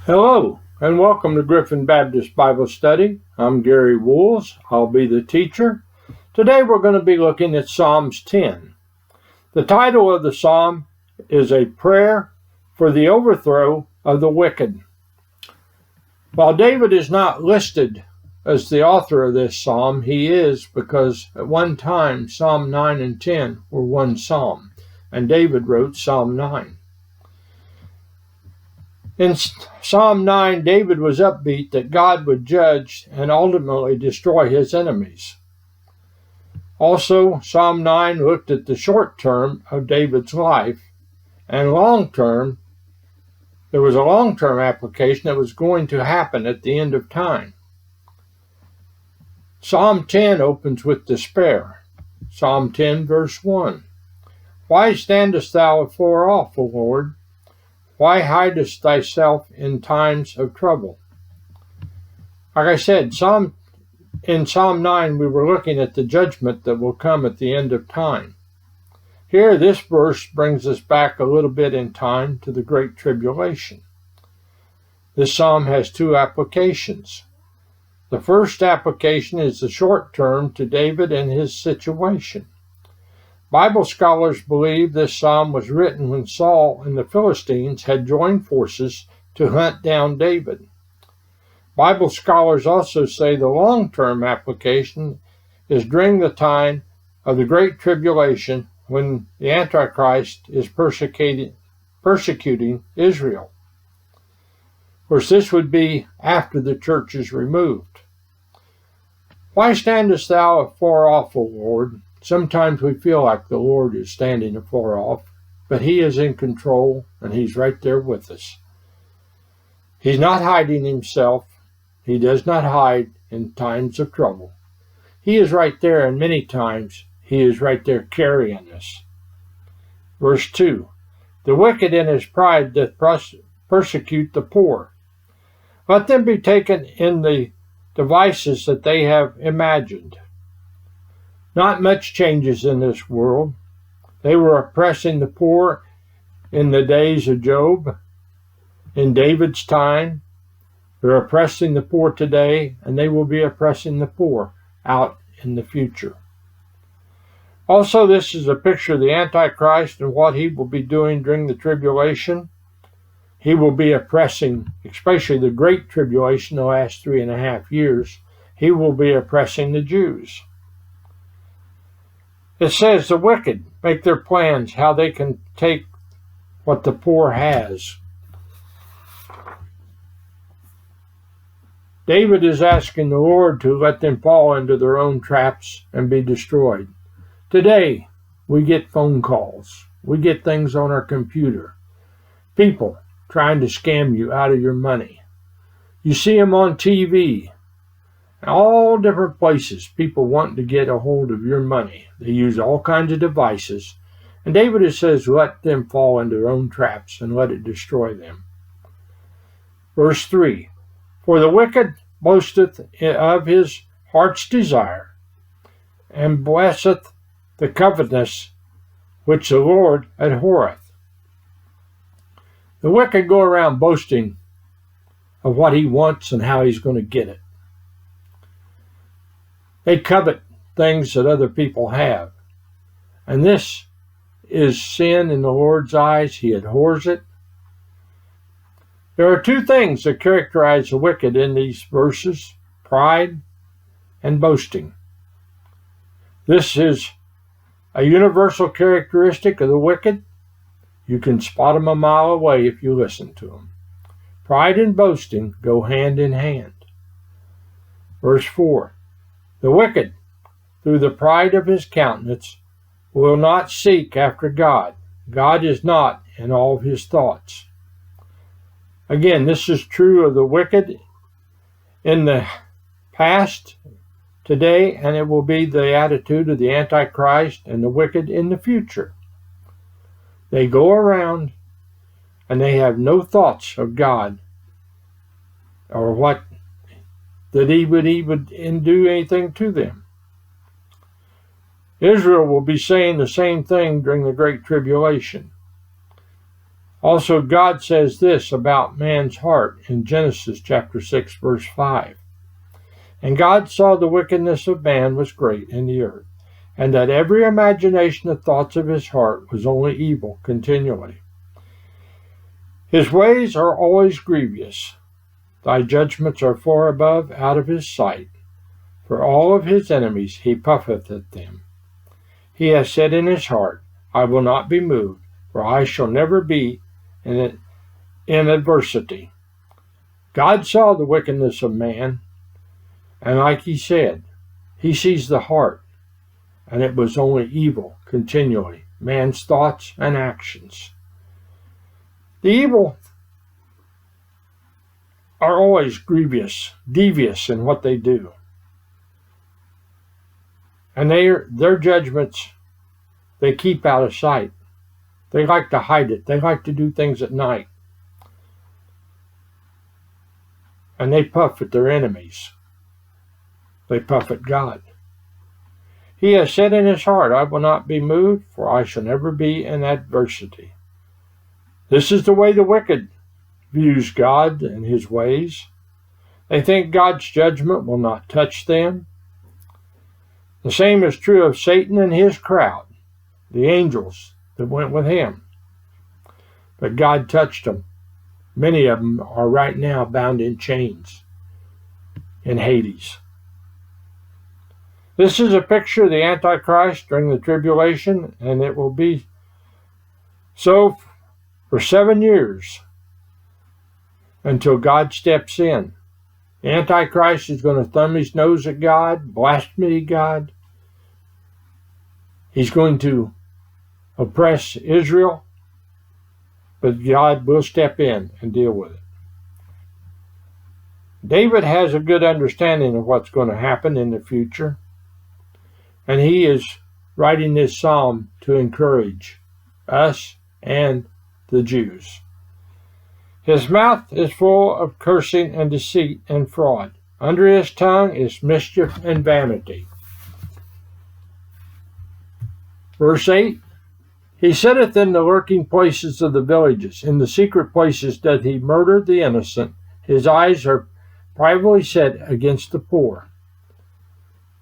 Hello, and welcome to Griffin Baptist Bible Study. I'm Gary Wools. I'll be the teacher. Today we're going to be looking at Psalms 10. The title of the psalm is A Prayer for the Overthrow of the Wicked. While David is not listed as the author of this psalm, he is because at one time Psalm 9 and 10 were one psalm, and David wrote Psalm 9. In Psalm 9, David was upbeat that God would judge and ultimately destroy his enemies. Also, Psalm 9 looked at the short term of David's life, and long term, there was a long-term application that was going to happen at the end of time. Psalm 10 opens with despair. Psalm 10, verse 1. Why standest thou afar off, O Lord? Why hidest thyself in times of trouble? Like I said, in Psalm 9, we were looking at the judgment that will come at the end of time. Here, this verse brings us back a little bit in time to the Great Tribulation. This psalm has two applications. The first application is the short term to David and his situation. Bible scholars believe this psalm was written when Saul and the Philistines had joined forces to hunt down David. Bible scholars also say the long-term application is during the time of the Great Tribulation when the Antichrist is persecuting Israel. Of course, this would be after the church is removed. Why standest thou afar off, O Lord? Sometimes we feel like the Lord is standing afar off, but He is in control and He's right there with us. He's not hiding Himself. He does not hide in times of trouble. He is right there, and many times He is right there carrying us. Verse 2. The wicked in his pride doth persecute the poor. Let them be taken in the devices that they have imagined. Not much changes in this world. They were oppressing the poor in the days of Job, in David's time. They're oppressing the poor today, and they will be oppressing the poor out in the future. Also, this is a picture of the Antichrist and what he will be doing during the tribulation. He will be oppressing, especially the Great Tribulation, the last 3.5 years. He will be oppressing the Jews. It says the wicked make their plans how they can take what the poor has. David is asking the Lord to let them fall into their own traps and be destroyed. Today, we get phone calls. We get things on our computer. People trying to scam you out of your money. You see them on TV. All different places, people want to get a hold of your money. They use all kinds of devices. And David says, let them fall into their own traps and let it destroy them. Verse 3, For the wicked boasteth of his heart's desire, and blesseth the covetousness which the Lord abhorreth. The wicked go around boasting of what he wants and how he's going to get it. They covet things that other people have. And this is sin in the Lord's eyes. He abhors it. There are two things that characterize the wicked in these verses: pride and boasting. This is a universal characteristic of the wicked. You can spot them a mile away if you listen to them. Pride and boasting go hand in hand. Verse 4. The wicked, through the pride of his countenance, will not seek after God. God is not in all of his thoughts. Again, this is true of the wicked in the past, today, and it will be the attitude of the Antichrist and the wicked in the future. They go around and they have no thoughts of God or what that he would do anything to them. Israel will be saying the same thing during the Great Tribulation. Also, God says this about man's heart in Genesis chapter 6, verse 5. And God saw the wickedness of man was great in the earth, and that every imagination of thoughts of his heart was only evil continually. His ways are always grievous. Thy judgments are far above out of his sight. For all of his enemies he puffeth at them. He has said in his heart, I will not be moved, for I shall never be in adversity. God saw the wickedness of man, and like he said, he sees the heart, and it was only evil continually, man's thoughts and actions. The evil are always devious in what they do. And their judgments, they keep out of sight. They like to hide it. They like to do things at night. And they puff at their enemies. They puff at God. He has said in his heart, I will not be moved, for I shall never be in adversity. This is the way the wicked views God and his ways. They think God's judgment will not touch them. The same is true of Satan and his crowd, the angels that went with him. But God touched them. Many of them are right now bound in chains in Hades. This is a picture of the Antichrist during the tribulation, and it will be so for 7 years until God steps in. The Antichrist is going to thumb his nose at God, blaspheme God. He's going to oppress Israel, but God will step in and deal with it. David has a good understanding of what's going to happen in the future, and he is writing this psalm to encourage us and the Jews. His mouth is full of cursing and deceit and fraud. Under his tongue is mischief and vanity. Verse 8, he sitteth in the lurking places of the villages. In the secret places doth he murder the innocent. His eyes are privately set against the poor.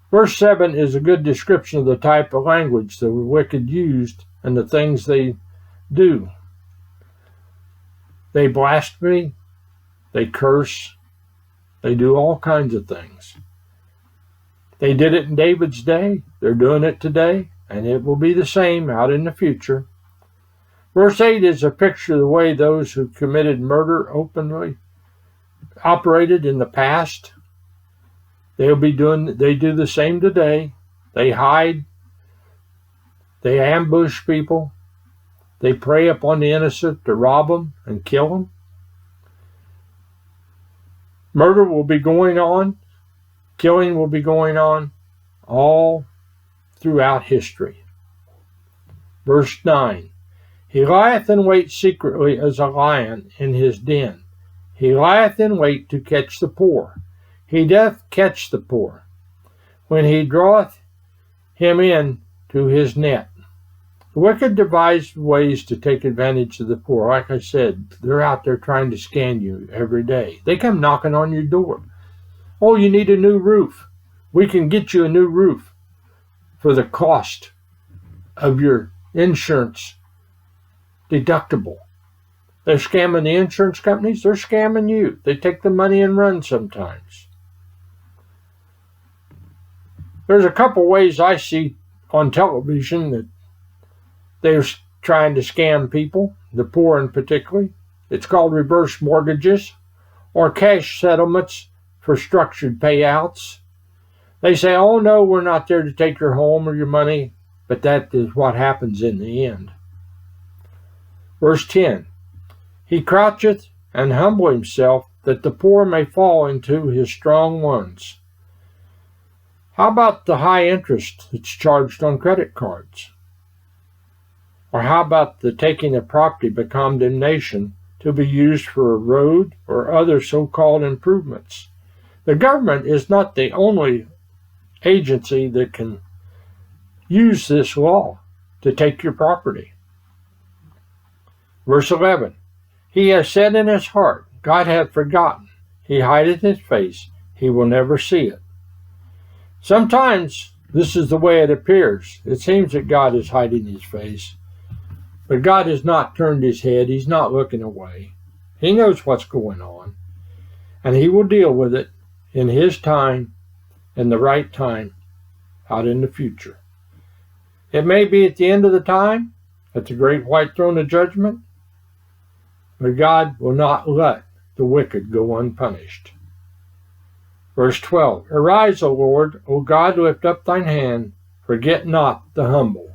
Verse 7 is a good description of the type of language the wicked used and the things they do. They blaspheme, they curse, they do all kinds of things. They did it in David's day, they're doing it today, and it will be the same out in the future. Verse 8 is a picture of the way those who committed murder openly operated in the past. They do the same today. They hide, they ambush people, they prey upon the innocent to rob them and kill them. Murder will be going on, killing will be going on all throughout history. Verse 9, he lieth in wait secretly as a lion in his den. He lieth in wait to catch the poor. He doth catch the poor, when he draweth him in to his net. The wicked devise ways to take advantage of the poor. Like I said, they're out there trying to scan you every day. They come knocking on your door. Oh, you need a new roof. We can get you a new roof for the cost of your insurance deductible. They're scamming the insurance companies. They're scamming you. They take the money and run sometimes. There's a couple ways I see on television that they're trying to scam people, the poor in particular. It's called reverse mortgages or cash settlements for structured payouts. They say, oh no, we're not there to take your home or your money, but that is what happens in the end. Verse 10, he croucheth and humble himself, that the poor may fall into his strong ones. How about the high interest that's charged on credit cards? Or how about the taking of property by condemnation to be used for a road or other so-called improvements? The government is not the only agency that can use this law to take your property. Verse 11, he has said in his heart, God hath forgotten. He hideth his face. He will never see it. Sometimes this is the way it appears. It seems that God is hiding his face. But God has not turned his head. He's not looking away. He knows what's going on. And he will deal with it in his time, in the right time, out in the future. It may be at the end of the time, at the great white throne of judgment, but God will not let the wicked go unpunished. Verse 12, arise, O Lord, O God, lift up thine hand, forget not the humble.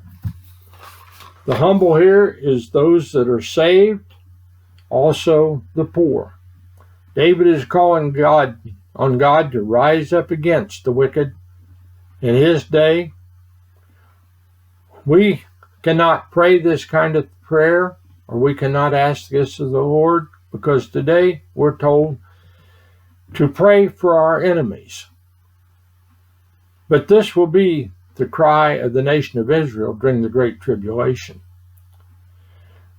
The humble here is those that are saved, also the poor. David is calling on God to rise up against the wicked in his day. We cannot pray this kind of prayer, or we cannot ask this of the Lord, because today we're told to pray for our enemies. But this will be the cry of the nation of Israel during the Great Tribulation.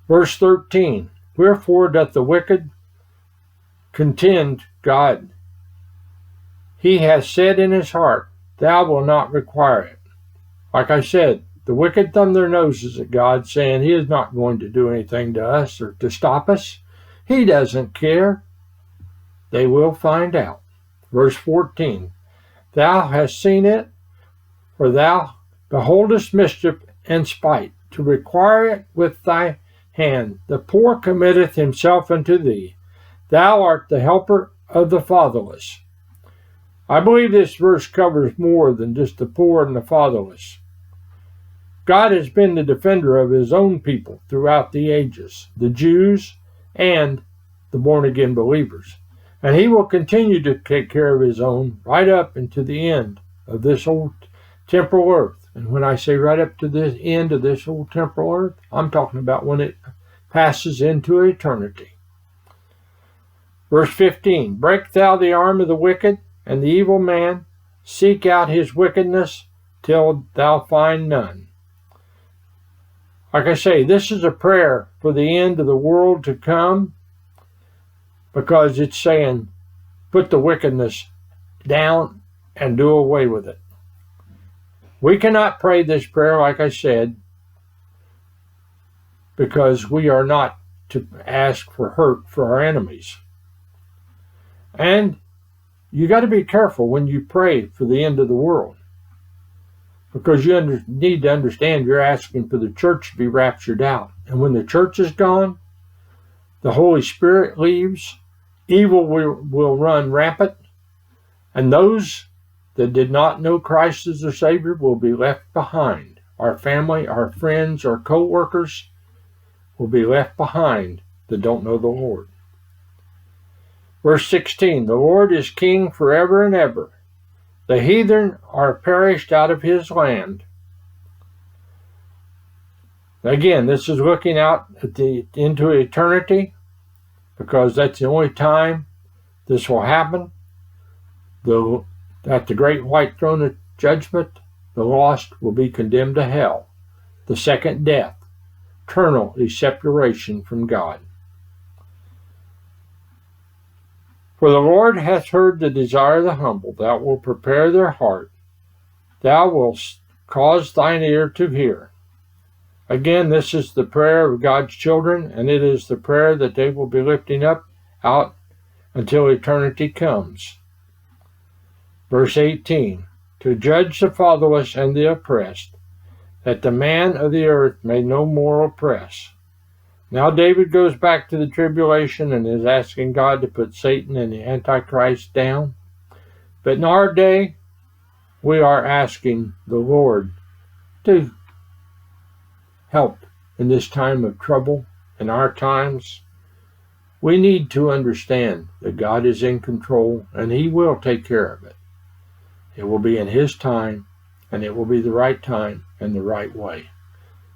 Verse 13, wherefore doth the wicked contend God? He has said in his heart, thou wilt not require it. Like I said, the wicked thumb their noses at God, saying he is not going to do anything to us or to stop us. He doesn't care. They will find out. Verse 14, thou hast seen it, for thou beholdest mischief and spite, to require it with thy hand. The poor committeth himself unto thee. Thou art the helper of the fatherless. I believe this verse covers more than just the poor and the fatherless. God has been the defender of his own people throughout the ages, the Jews and the born-again believers. And he will continue to take care of his own right up into the end of this old temporal earth. And when I say right up to the end of this old temporal earth, I'm talking about when it passes into eternity. Verse 15, break thou the arm of the wicked and the evil man, seek out his wickedness till thou find none. Like I say, this is a prayer for the end of the world to come, because it's saying, put the wickedness down and do away with it. We cannot pray this prayer, like I said, because we are not to ask for hurt for our enemies. And you got to be careful when you pray for the end of the world, because you need to understand you're asking for the church to be raptured out. And when the church is gone, the Holy Spirit leaves, evil will run rampant, and those that did not know Christ as their Savior will be left behind. Our family, our friends, our co-workers will be left behind that don't know the Lord. Verse 16, the Lord is king forever and ever. The heathen are perished out of his land. Again, this is looking out into eternity, because that's the only time this will happen. At the great white throne of judgment, the lost will be condemned to hell, the second death, eternal separation from God. For the Lord hath heard the desire of the humble. Thou wilt prepare their heart. Thou wilt cause thine ear to hear. Again, this is the prayer of God's children, and it is the prayer that they will be lifting up out until eternity comes. Verse 18, to judge the fatherless and the oppressed, that the man of the earth may no more oppress. Now David goes back to the tribulation and is asking God to put Satan and the Antichrist down. But in our day, we are asking the Lord to help in this time of trouble, in our times. We need to understand that God is in control, and he will take care of it. It will be in his time, and it will be the right time and the right way.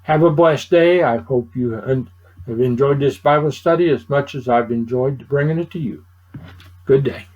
Have a blessed day. I hope you have enjoyed this Bible study as much as I've enjoyed bringing it to you. Good day.